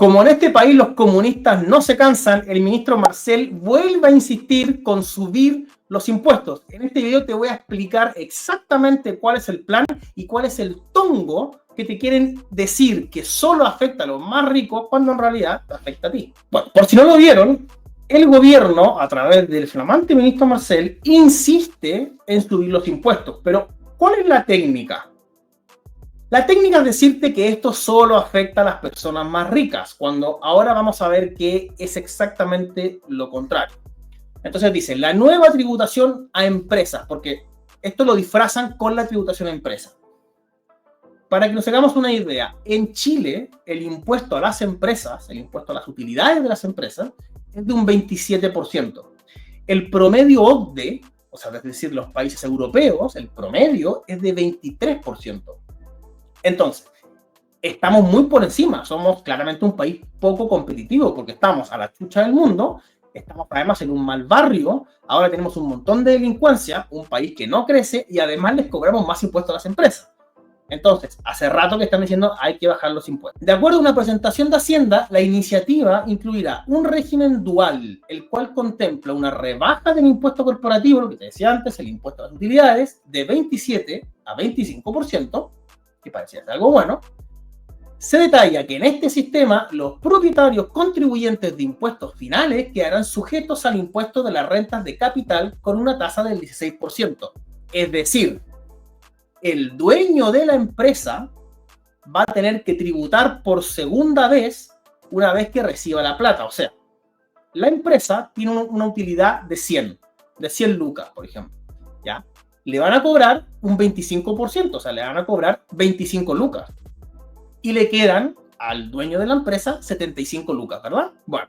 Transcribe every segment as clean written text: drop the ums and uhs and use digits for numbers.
Como en este país los comunistas no se cansan, el ministro Marcel vuelve a insistir con subir los impuestos. En este video te voy a explicar exactamente cuál es el plan y cuál es el tongo que te quieren decir que solo afecta a los más ricos cuando en realidad te afecta a ti. Bueno, por si no lo vieron, el gobierno, a través del flamante ministro Marcel, insiste en subir los impuestos. Pero, ¿cuál es la técnica? La técnica es decirte que esto solo afecta a las personas más ricas, cuando ahora vamos a ver que es exactamente lo contrario. Entonces dice, la nueva tributación a empresas, porque esto lo disfrazan con la tributación a empresas. Para que nos hagamos una idea, en Chile el impuesto a las empresas, el impuesto a las utilidades de las empresas, es de un 27%. El promedio OCDE, o sea, es decir, los países europeos, el promedio es de 23%. Entonces, estamos muy por encima, somos claramente un país poco competitivo porque estamos a la chucha del mundo, estamos además en un mal barrio, ahora tenemos un montón de delincuencia, un país que no crece y además les cobramos más impuestos a las empresas. Entonces, hace rato que están diciendo hay que bajar los impuestos. De acuerdo a una presentación de Hacienda, la iniciativa incluirá un régimen dual, el cual contempla una rebaja del impuesto corporativo, lo que te decía antes, el impuesto a las utilidades, de 27 a 25%, que parecía ser algo bueno. Se detalla que en este sistema los propietarios contribuyentes de impuestos finales quedarán sujetos al impuesto de las rentas de capital con una tasa del 16%. Es decir, el dueño de la empresa va a tener que tributar por segunda vez una vez que reciba la plata. O sea, la empresa tiene una utilidad de 100 lucas, por ejemplo, ¿ya? Le van a cobrar un 25%, o sea, le van a cobrar 25 lucas. Y le quedan al dueño de la empresa 75 lucas, ¿verdad? Bueno,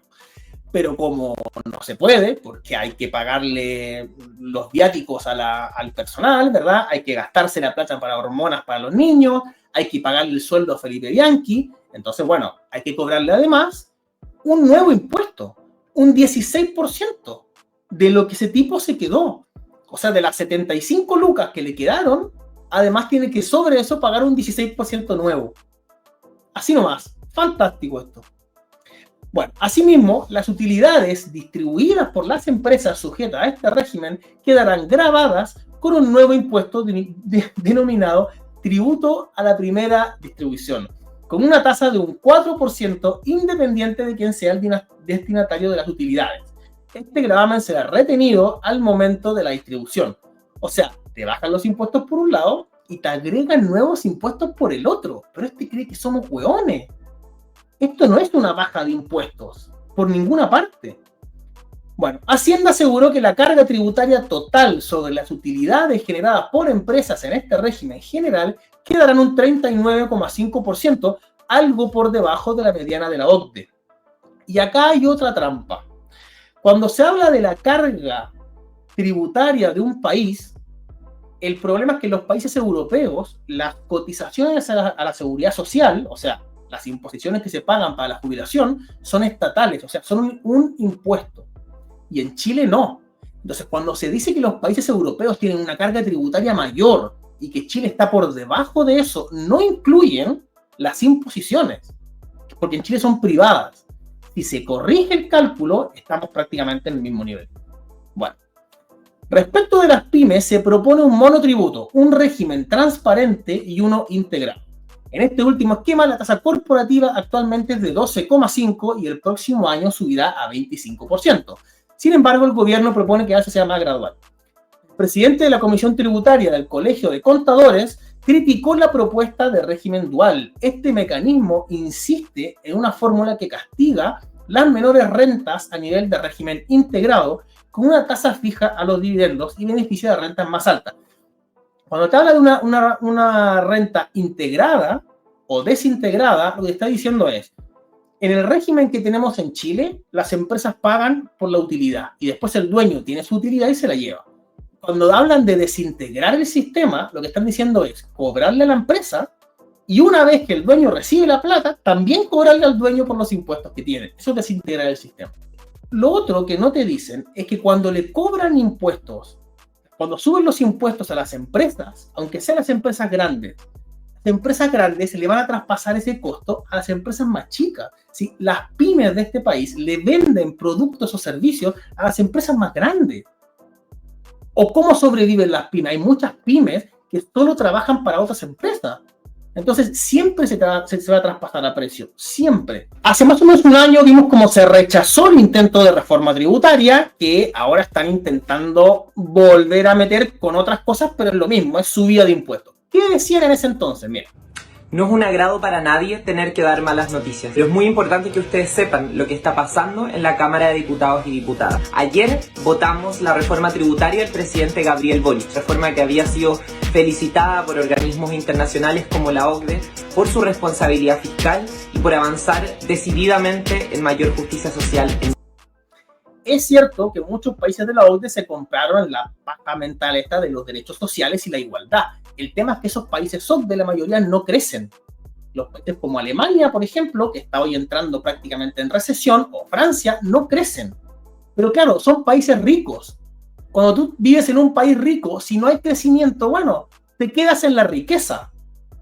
pero como no se puede, porque hay que pagarle los viáticos al personal, ¿verdad? Hay que gastarse la plata para hormonas para los niños, hay que pagarle el sueldo a Felipe Bianchi, entonces, bueno, hay que cobrarle además un nuevo impuesto, un 16% de lo que ese tipo se quedó. O sea, de las 75 lucas que le quedaron, además tiene que sobre eso pagar un 16% nuevo. Así nomás. Fantástico esto. Bueno, asimismo, las utilidades distribuidas por las empresas sujetas a este régimen quedarán gravadas con un nuevo impuesto denominado tributo a la primera distribución, con una tasa de un 4% independiente de quién sea el destinatario de las utilidades. Este gravamen será retenido al momento de la distribución. O sea, te bajan los impuestos por un lado y te agregan nuevos impuestos por el otro. Pero cree que somos hueones. Esto no es una baja de impuestos, por ninguna parte. Bueno, Hacienda aseguró que la carga tributaria total sobre las utilidades generadas por empresas en este régimen general quedará en un 39,5%, algo por debajo de la mediana de la OCDE. Y acá hay otra trampa. Cuando se habla de la carga tributaria de un país, el problema es que en los países europeos, las cotizaciones a la seguridad social, o sea, las imposiciones que se pagan para la jubilación, son estatales, o sea, son un impuesto. Y en Chile no. Entonces, cuando se dice que los países europeos tienen una carga tributaria mayor y que Chile está por debajo de eso, no incluyen las imposiciones, porque en Chile son privadas. Si se corrige el cálculo, estamos prácticamente en el mismo nivel. Bueno, respecto de las pymes, se propone un monotributo, un régimen transparente y uno integrado. En este último esquema, la tasa corporativa actualmente es de 12,5% y el próximo año subirá a 25%. Sin embargo, el gobierno propone que eso sea más gradual. El presidente de la Comisión Tributaria del Colegio de Contadores criticó la propuesta de régimen dual. Este mecanismo insiste en una fórmula que castiga las menores rentas a nivel de régimen integrado con una tasa fija a los dividendos y beneficia de rentas más altas. Cuando te habla de una renta integrada o desintegrada, lo que está diciendo es, en el régimen que tenemos en Chile, las empresas pagan por la utilidad y después el dueño tiene su utilidad y se la lleva. Cuando hablan de desintegrar el sistema, lo que están diciendo es cobrarle a la empresa y una vez que el dueño recibe la plata, también cobrarle al dueño por los impuestos que tiene. Eso es desintegrar el sistema. Lo otro que no te dicen es que cuando le cobran impuestos, cuando suben los impuestos a las empresas, aunque sean las empresas grandes, empresas grandes le van a traspasar ese costo a las empresas más chicas. ¿Sí? Las pymes de este país le venden productos o servicios a las empresas más grandes. ¿O cómo sobreviven las pymes? Hay muchas pymes que solo trabajan para otras empresas. Entonces, siempre se va a traspasar a precio. Siempre. Hace más o menos un año vimos cómo se rechazó el intento de reforma tributaria, que ahora están intentando volver a meter con otras cosas, pero es lo mismo, es subida de impuestos. ¿Qué decían en ese entonces? Mira. No es un agrado para nadie tener que dar malas noticias, pero es muy importante que ustedes sepan lo que está pasando en la Cámara de Diputados y Diputadas. Ayer votamos la reforma tributaria del presidente Gabriel Boric, reforma que había sido felicitada por organismos internacionales como la OCDE por su responsabilidad fiscal y por avanzar decididamente en mayor justicia social. Es cierto que muchos países de la OCDE se compraron la paja mental esta de los derechos sociales y la igualdad. El tema es que esos países OCDE, la mayoría, no crecen. Los países como Alemania, por ejemplo, que está hoy entrando prácticamente en recesión, o Francia, no crecen. Pero claro, son países ricos. Cuando tú vives en un país rico, si no hay crecimiento, bueno, te quedas en la riqueza.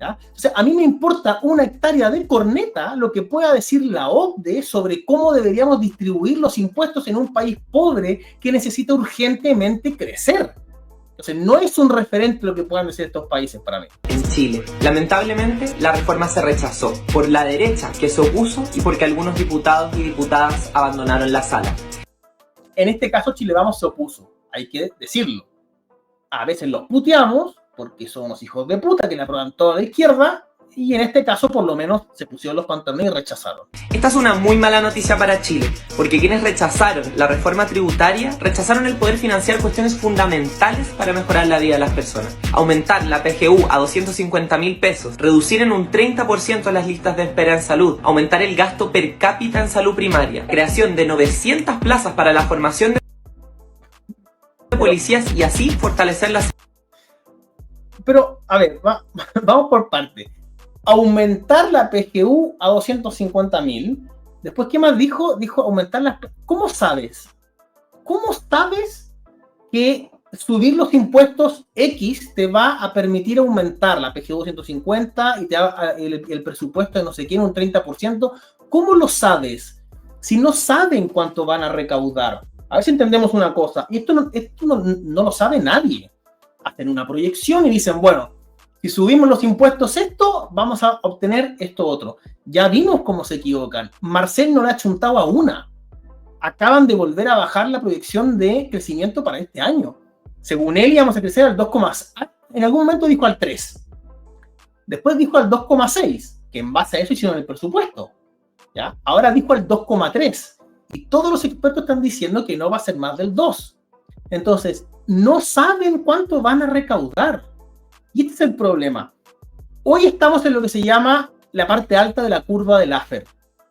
¿Ya? O sea, a mí me importa una hectárea de corneta lo que pueda decir la OCDE sobre cómo deberíamos distribuir los impuestos en un país pobre que necesita urgentemente crecer. Entonces, no es un referente lo que puedan decir estos países para mí. En Chile, lamentablemente, la reforma se rechazó por la derecha que se opuso y porque algunos diputados y diputadas abandonaron la sala. En este caso, Chile Vamos se opuso, hay que decirlo. A veces los puteamos porque son unos hijos de puta que le aprueban toda la izquierda, y en este caso por lo menos se pusieron los pantalones y rechazaron. Esta es una muy mala noticia para Chile, porque quienes rechazaron la reforma tributaria rechazaron el poder financiar cuestiones fundamentales para mejorar la vida de las personas. Aumentar la PGU a 250.000 pesos, reducir en un 30% las listas de espera en salud, aumentar el gasto per cápita en salud primaria, creación de 900 plazas para la formación de policías y así fortalecer la... Pero, a ver, vamos por partes. Aumentar la PGU a 250.000. Después, ¿qué más dijo? Dijo aumentar las... ¿Cómo sabes? ¿Cómo sabes que subir los impuestos X te va a permitir aumentar la PGU 250 y te da el presupuesto de no sé quién un 30%? ¿Cómo lo sabes? Si no saben cuánto van a recaudar. A ver si entendemos una cosa. Y esto no lo sabe nadie. Hacen una proyección y dicen, bueno, si subimos los impuestos esto, vamos a obtener esto otro. Ya vimos cómo se equivocan. Marcel no le ha chuntado a una. Acaban de volver a bajar la proyección de crecimiento para este año. Según él íbamos a crecer al 2,6. En algún momento dijo al 3. Después dijo al 2,6, que en base a eso hicieron el presupuesto. ¿Ya? Ahora dijo al 2,3. Y todos los expertos están diciendo que no va a ser más del 2. Entonces, no saben cuánto van a recaudar. Y este es el problema. Hoy estamos en lo que se llama la parte alta de la curva de Laffer,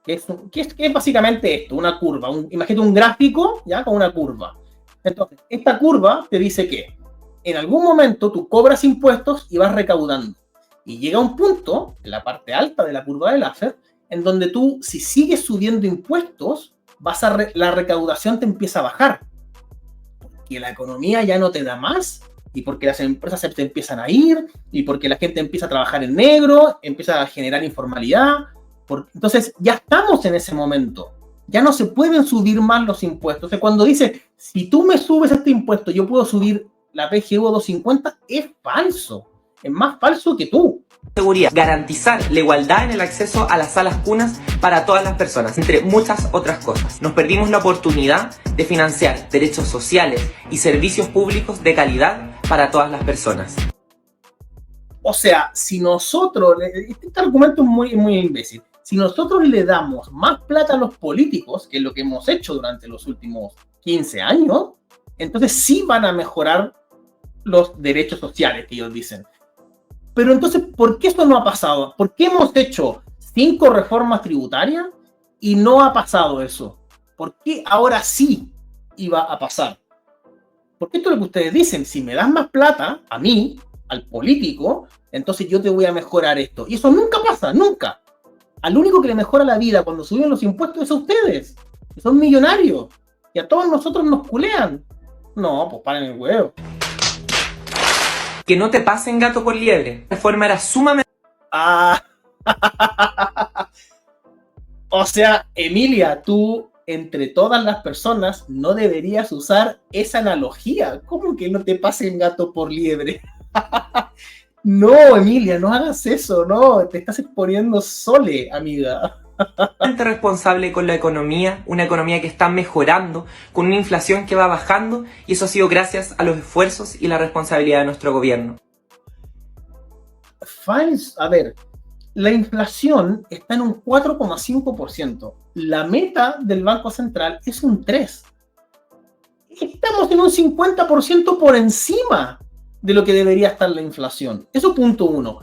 que es básicamente esto, una curva. Imagínate un gráfico ya con una curva. Entonces, esta curva te dice que en algún momento tú cobras impuestos y vas recaudando. Y llega un punto, en la parte alta de la curva de Laffer, en donde tú, si sigues subiendo impuestos, la recaudación te empieza a bajar. Porque la economía ya no te da más, y porque las empresas se te empiezan a ir, y porque la gente empieza a trabajar en negro, empieza a generar informalidad. Entonces ya estamos en ese momento. Ya no se pueden subir más los impuestos. O sea, cuando dice, si tú me subes este impuesto, yo puedo subir la PGU a 250, es falso. Es más falso que tú. Seguridad, garantizar la igualdad en el acceso a las salas cunas para todas las personas, entre muchas otras cosas. Nos perdimos la oportunidad de financiar derechos sociales y servicios públicos de calidad para todas las personas. O sea, si nosotros, este argumento es muy imbécil, si nosotros le damos más plata a los políticos, que es lo que hemos hecho durante los últimos 15 años, entonces sí van a mejorar los derechos sociales que ellos dicen. Pero entonces, ¿por qué esto no ha pasado? ¿Por qué hemos hecho 5 reformas tributarias y no ha pasado eso? ¿Por qué ahora sí iba a pasar? Porque esto es lo que ustedes dicen, si me das más plata a mí, al político, entonces yo te voy a mejorar esto. Y eso nunca pasa, nunca. Al único que le mejora la vida cuando suben los impuestos es a ustedes, que son millonarios. Y a todos nosotros nos culean. No, pues paren el huevo. Que no te pasen gato por liebre. La reforma era sumamente... Ah, o sea, Emilia, tú entre todas las personas no deberías usar esa analogía. ¿Cómo que no te pasen gato por liebre? No, Emilia, no hagas eso, no, te estás exponiendo sole, amiga. Responsable con la economía, una economía que está mejorando, con una inflación que va bajando, y eso ha sido gracias a los esfuerzos y la responsabilidad de nuestro gobierno. Falso. A ver, la inflación está en un 4,5%. La meta del Banco Central es un 3%. Estamos en un 50% por encima de lo que debería estar la inflación. Eso punto uno.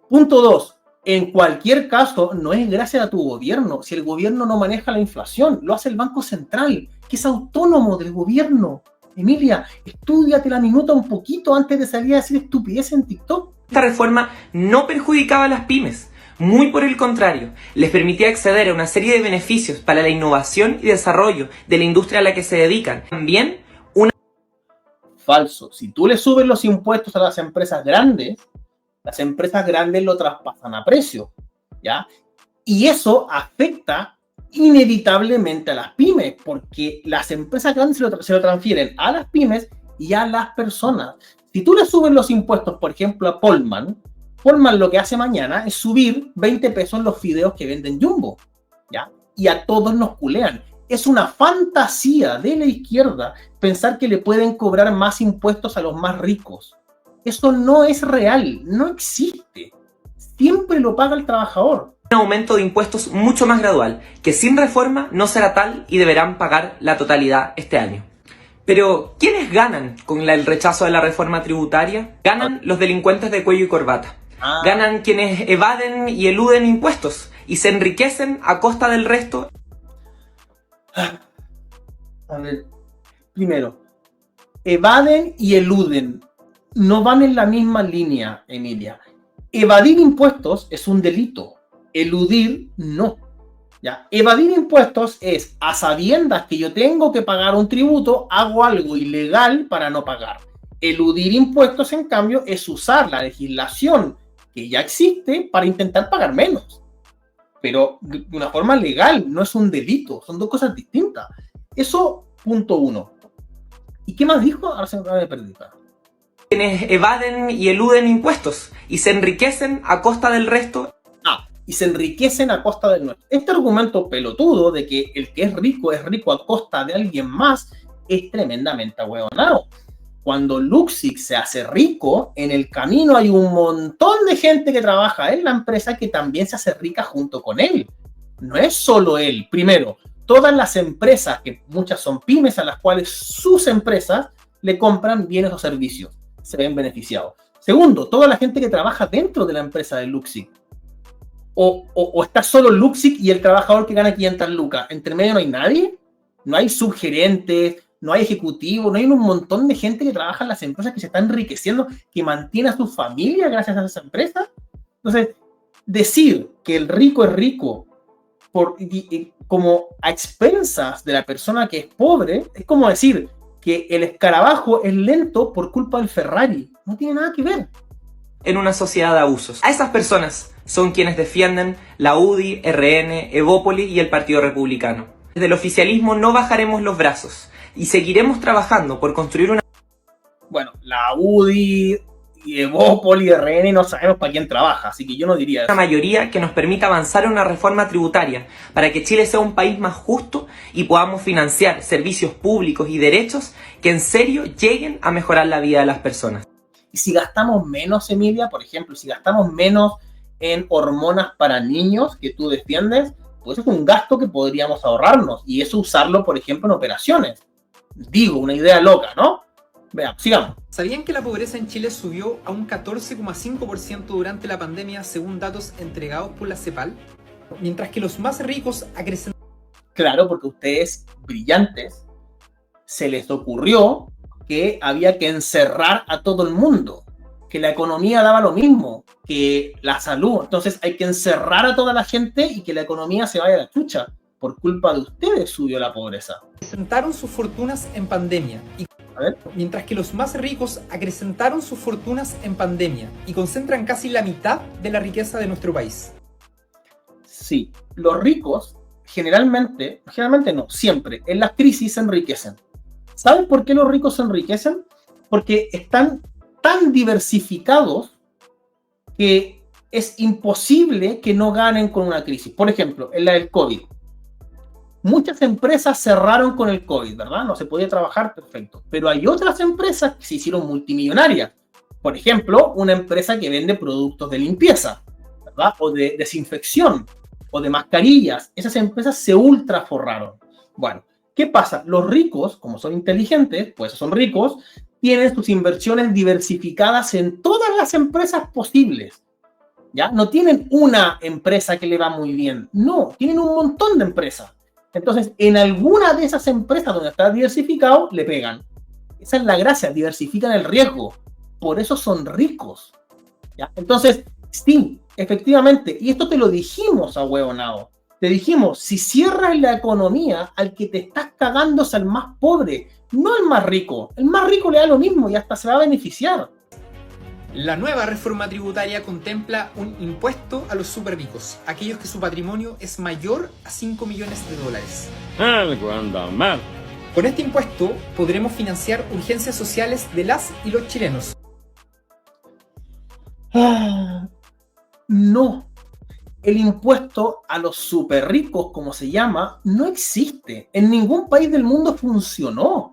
Punto dos. En cualquier caso, no es gracias a tu gobierno. Si el gobierno no maneja la inflación, lo hace el Banco Central, que es autónomo del gobierno. Emilia, estúdiate la minuta un poquito antes de salir a decir estupidez en TikTok. Esta reforma no perjudicaba a las pymes, muy por el contrario, les permitía acceder a una serie de beneficios para la innovación y desarrollo de la industria a la que se dedican. También una... Falso. Si tú le subes los impuestos a las empresas grandes lo traspasan a precio, ¿ya? Y eso afecta inevitablemente a las pymes, porque las empresas grandes se lo transfieren a las pymes y a las personas. Si tú le subes los impuestos, por ejemplo, a Polman lo que hace mañana es subir 20 pesos los fideos que venden Jumbo, ¿ya? Y a todos nos culean. Es una fantasía de la izquierda pensar que le pueden cobrar más impuestos a los más ricos. Eso no es real, no existe. Siempre lo paga el trabajador. Un aumento de impuestos mucho más gradual, que sin reforma no será tal y deberán pagar la totalidad este año. Pero, ¿quiénes ganan con el rechazo de la reforma tributaria? Ganan los delincuentes de cuello y corbata. Ganan quienes evaden y eluden impuestos y se enriquecen a costa del resto. A ver, primero, evaden y eluden. No van en la misma línea, Emilia. Evadir impuestos es un delito. Eludir, no. ¿Ya? Evadir impuestos es, a sabiendas que yo tengo que pagar un tributo, hago algo ilegal para no pagar. Eludir impuestos, en cambio, es usar la legislación que ya existe para intentar pagar menos. Pero de una forma legal, no es un delito. Son dos cosas distintas. Eso, punto uno. ¿Y qué más dijo? Ahora se me perdí. Quienes evaden y eluden impuestos y se enriquecen a costa del resto. Y se enriquecen a costa del nuestro. Este argumento pelotudo de que el que es rico a costa de alguien más es tremendamente ahueonado. Cuando Luxic se hace rico, en el camino hay un montón de gente que trabaja en la empresa que también se hace rica junto con él. No es solo él. Primero, todas las empresas, que muchas son pymes, a las cuales sus empresas le compran bienes o servicios, se ven beneficiados. Segundo, toda la gente que trabaja dentro de la empresa de Luxic. O está solo Luxic y el trabajador que gana 500 lucas. Entre medio no hay nadie, no hay subgerentes, no hay ejecutivos, no hay un montón de gente que trabaja en las empresas que se está enriqueciendo, que mantiene a su familia gracias a esas empresas. Entonces, decir que el rico es rico como a expensas de la persona que es pobre, es como decir que el escarabajo es lento por culpa del Ferrari. No tiene nada que ver. En una sociedad de abusos. A esas personas son quienes defienden la UDI, RN, Evópoli y el Partido Republicano. Desde el oficialismo no bajaremos los brazos y seguiremos trabajando por construir una... Bueno, la UDI y Evópoli y RN no sabemos para quién trabaja, así que yo no diría eso. Una mayoría que nos permita avanzar en una reforma tributaria para que Chile sea un país más justo y podamos financiar servicios públicos y derechos que en serio lleguen a mejorar la vida de las personas. Y si gastamos menos, Emilia, por ejemplo, si gastamos menos en hormonas para niños que tú defiendes, pues es un gasto que podríamos ahorrarnos y eso usarlo, por ejemplo, en operaciones. Digo, una idea loca, ¿no? Veamos, sigamos. ¿Sabían que la pobreza en Chile subió a un 14,5% durante la pandemia según datos entregados por la CEPAL? Mientras que los más ricos acrecentaron... Claro, porque ustedes, brillantes, se les ocurrió que había que encerrar a todo el mundo, que la economía daba lo mismo que la salud. Entonces hay que encerrar a toda la gente y que la economía se vaya a la chucha. Por culpa de ustedes subió la pobreza. Acrecentaron sus fortunas en pandemia. A ver. Mientras que los más ricos acrecentaron sus fortunas en pandemia y concentran casi la mitad de la riqueza de nuestro país. Sí, los ricos generalmente no, siempre, en las crisis se enriquecen. ¿Saben por qué los ricos se enriquecen? Porque están tan diversificados que es imposible que no ganen con una crisis. Por ejemplo, en la del COVID. Muchas empresas cerraron con el COVID, ¿verdad? No se podía trabajar, perfecto. Pero hay otras empresas que se hicieron multimillonarias. Por ejemplo, una empresa que vende productos de limpieza, ¿verdad? O de desinfección, o de mascarillas. Esas empresas se ultraforraron. Bueno, ¿qué pasa? Los ricos, como son inteligentes, pues son ricos, tienen sus inversiones diversificadas en todas las empresas posibles. ¿Ya? No tienen una empresa que le va muy bien. No, tienen un montón de empresas. Entonces, en alguna de esas empresas donde está diversificado, le pegan. Esa es la gracia, diversifican el riesgo. Por eso son ricos. ¿Ya? Entonces, sí, efectivamente, y esto te lo dijimos a huevonao. Te dijimos, si cierras la economía, al que te estás cagando es al más pobre, no al más rico. El más rico le da lo mismo y hasta se va a beneficiar. La nueva reforma tributaria contempla un impuesto a los super ricos, aquellos que su patrimonio es mayor a 5 millones de dólares. Algo anda mal. Con este impuesto podremos financiar urgencias sociales de las y los chilenos. No. El impuesto a los super ricos, como se llama, no existe. En ningún país del mundo funcionó.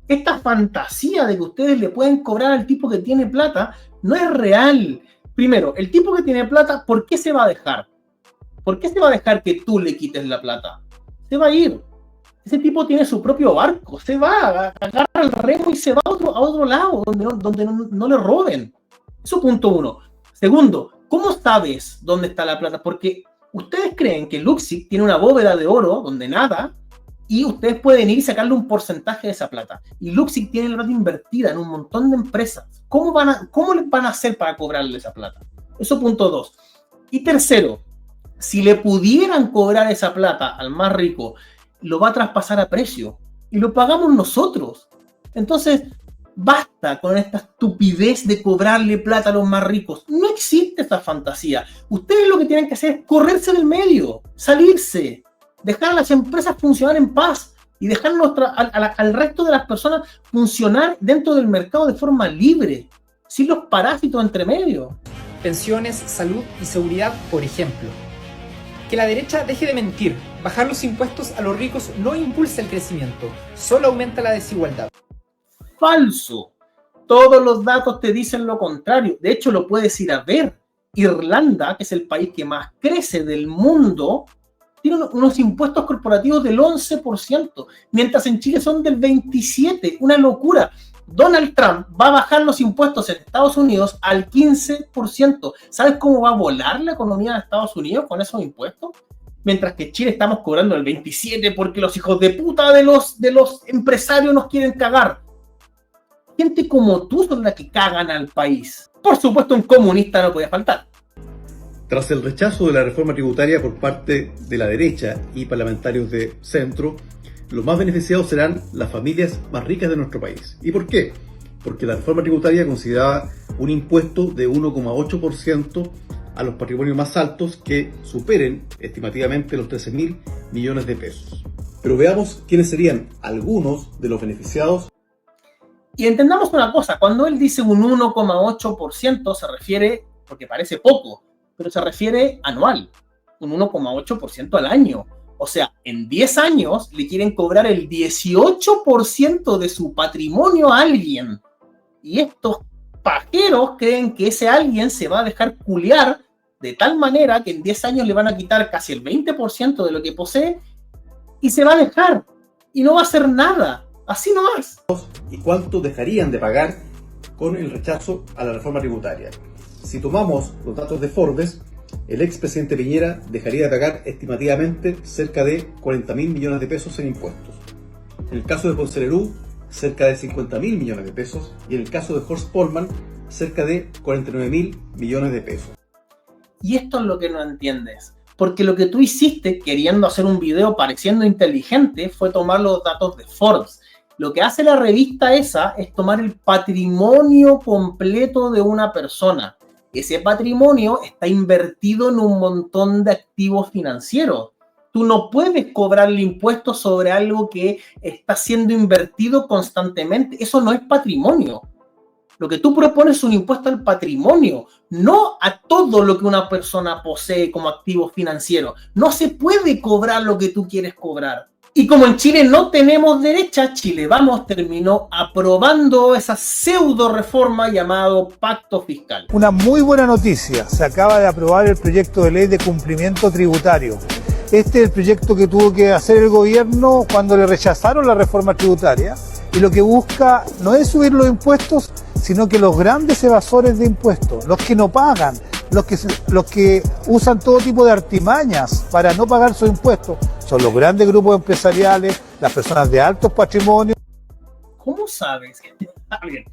Esta fantasía de que ustedes le pueden cobrar al tipo que tiene plata no es real. Primero, el tipo que tiene plata, ¿por qué se va a dejar? ¿Por qué se va a dejar que tú le quites la plata? Se va a ir. Ese tipo tiene su propio barco. Se va, agarra el remo y se va a otro lado donde no le roben. Eso punto uno. Segundo, ¿cómo sabes dónde está la plata? Porque ustedes creen que Luxic tiene una bóveda de oro donde nada y ustedes pueden ir y sacarle un porcentaje de esa plata. Y Luxic tiene la plata invertida en un montón de empresas. ¿Cómo les van a hacer para cobrarle esa plata? Eso punto dos. Y tercero, si le pudieran cobrar esa plata al más rico, lo va a traspasar a precio. Y lo pagamos nosotros. Entonces, basta con esta estupidez de cobrarle plata a los más ricos. No existe esa fantasía. Ustedes lo que tienen que hacer es correrse del medio, salirse, dejar a las empresas funcionar en paz y dejar al resto de las personas funcionar dentro del mercado de forma libre, sin los parásitos entre medio. Pensiones, salud y seguridad, por ejemplo. Que la derecha deje de mentir. Bajar los impuestos a los ricos no impulsa el crecimiento, solo aumenta la desigualdad. Falso. Todos los datos te dicen lo contrario. De hecho, lo puedes ir a ver. Irlanda, que es el país que más crece del mundo, tiene unos impuestos corporativos del 11%, mientras en Chile son del 27%. Una locura. Donald Trump va a bajar los impuestos en Estados Unidos al 15%. ¿Sabes cómo va a volar la economía de Estados Unidos con esos impuestos? Mientras que en Chile estamos cobrando el 27% porque los hijos de puta de los empresarios nos quieren cagar. Gente como tú son las que cagan al país. Por supuesto, un comunista no podía faltar. Tras el rechazo de la reforma tributaria por parte de la derecha y parlamentarios de centro, los más beneficiados serán las familias más ricas de nuestro país. ¿Y por qué? Porque la reforma tributaria consideraba un impuesto de 1,8% a los patrimonios más altos que superen estimativamente los 13.000 millones de pesos. Pero veamos quiénes serían algunos de los beneficiados. Y entendamos una cosa, cuando él dice un 1,8% se refiere, porque parece poco, pero se refiere anual, un 1,8% al año. O sea, en 10 años le quieren cobrar el 18% de su patrimonio a alguien. Y estos pajeros creen que ese alguien se va a dejar culiar de tal manera que en 10 años le van a quitar casi el 20% de lo que posee y se va a dejar. Y no va a hacer nada. Así nomás. ¿Y cuánto dejarían de pagar con el rechazo a la reforma tributaria? Si tomamos los datos de Forbes, el expresidente Piñera dejaría de pagar estimativamente cerca de 40.000 millones de pesos en impuestos. En el caso de Ponce Lerú, cerca de 50.000 millones de pesos. Y en el caso de Horst Polman, cerca de 49.000 millones de pesos. Y esto es lo que no entiendes. Porque lo que tú hiciste queriendo hacer un video pareciendo inteligente fue tomar los datos de Forbes. Lo que hace la revista esa es tomar el patrimonio completo de una persona. Ese patrimonio está invertido en un montón de activos financieros. Tú no puedes cobrarle impuestos sobre algo que está siendo invertido constantemente. Eso no es patrimonio. Lo que tú propones es un impuesto al patrimonio, no a todo lo que una persona posee como activo financiero. No se puede cobrar lo que tú quieres cobrar. Y como en Chile no tenemos derecha, Chile Vamos terminó aprobando esa pseudo reforma llamado pacto fiscal. Una muy buena noticia, se acaba de aprobar el proyecto de ley de cumplimiento tributario. Este es el proyecto que tuvo que hacer el gobierno cuando le rechazaron la reforma tributaria, y lo que busca no es subir los impuestos, sino que los grandes evasores de impuestos, los que no pagan, los que usan todo tipo de artimañas para no pagar sus impuestos, son los grandes grupos empresariales, las personas de altos patrimonios. ¿Cómo sabes? A ver,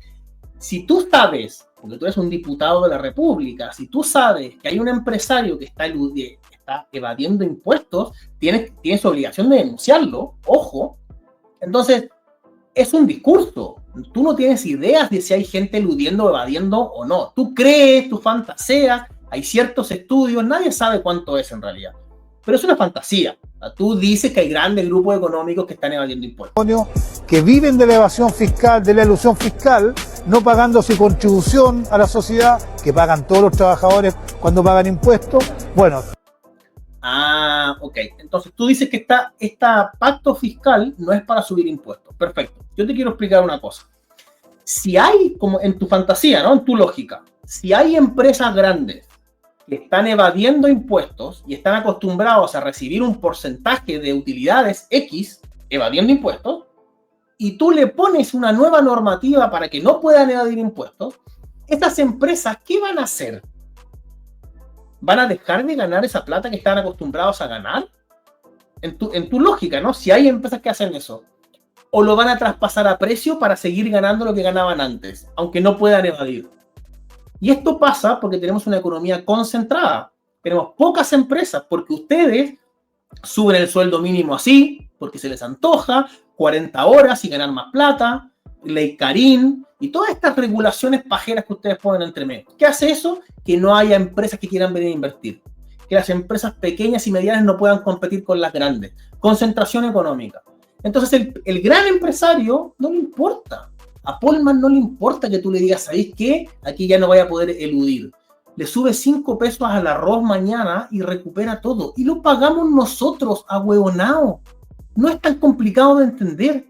si tú sabes, porque tú eres un diputado de la República, si tú sabes que hay un empresario que está evadiendo impuestos, tienes obligación de denunciarlo, ojo. Entonces, es un discurso. Tú no tienes ideas de si hay gente eludiendo o evadiendo o no. Tú crees, tú fantaseas, hay ciertos estudios, nadie sabe cuánto es en realidad. Pero es una fantasía. Tú dices que hay grandes grupos económicos que están evadiendo impuestos. Que viven de la evasión fiscal, de la elusión fiscal, no pagando su contribución a la sociedad, que pagan todos los trabajadores cuando pagan impuestos. Bueno. Ah, ok. Entonces tú dices que esta pacto fiscal no es para subir impuestos. Perfecto. Yo te quiero explicar una cosa. Si hay, como en tu fantasía, ¿no? En tu lógica, si hay empresas grandes que están evadiendo impuestos y están acostumbrados a recibir un porcentaje de utilidades X evadiendo impuestos, y tú le pones una nueva normativa para que no puedan evadir impuestos, estas empresas, ¿qué van a hacer? ¿Van a dejar de ganar esa plata que están acostumbrados a ganar? En tu lógica, ¿no? Si hay empresas que hacen eso, o lo van a traspasar a precio para seguir ganando lo que ganaban antes, aunque no puedan evadir. Y esto pasa porque tenemos una economía concentrada. Tenemos pocas empresas porque ustedes suben el sueldo mínimo así, porque se les antoja, 40 horas y ganar más plata, ley Carín y todas estas regulaciones pajeras que ustedes ponen entre medio. ¿Qué hace eso? Que no haya empresas que quieran venir a invertir. Que las empresas pequeñas y medianas no puedan competir con las grandes. Concentración económica. Entonces el gran empresario no le importa. A Polman no le importa que tú le digas, ¿sabéis qué? Aquí ya no voy a poder eludir. Le sube 5 pesos al arroz mañana y recupera todo. Y lo pagamos nosotros, ahueonao. No es tan complicado de entender.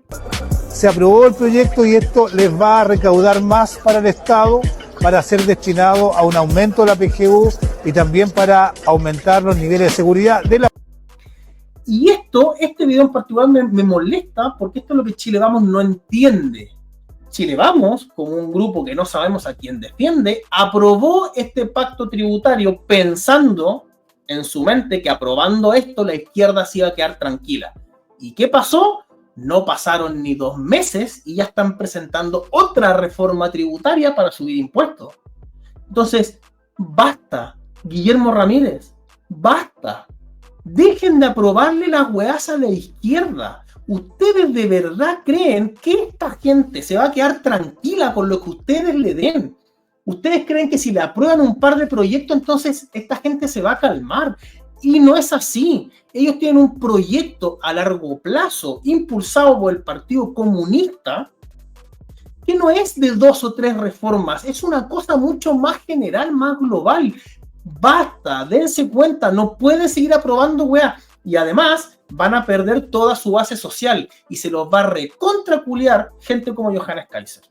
Se aprobó el proyecto y esto les va a recaudar más para el Estado, para ser destinado a un aumento de la PGU y también para aumentar los niveles de seguridad de la... Y este video en particular me molesta porque esto es lo que Chile Vamos no entiende. Chile Vamos, como un grupo que no sabemos a quién defiende, aprobó este pacto tributario pensando en su mente que aprobando esto la izquierda se iba a quedar tranquila. ¿Y qué pasó? No pasaron ni 2 meses y ya están presentando otra reforma tributaria para subir impuestos. Entonces, basta, Guillermo Ramírez, basta. Dejen de aprobarle las weas a la izquierda. ¿Ustedes de verdad creen que esta gente se va a quedar tranquila con lo que ustedes le den? ¿Ustedes creen que si le aprueban un par de proyectos, entonces esta gente se va a calmar? Y no es así. Ellos tienen un proyecto a largo plazo impulsado por el Partido Comunista que no es de 2 o 3 reformas, es una cosa mucho más general, más global. Basta, dense cuenta, no pueden seguir aprobando weá. Y además van a perder toda su base social y se los va a recontraculear gente como Johannes Kaiser.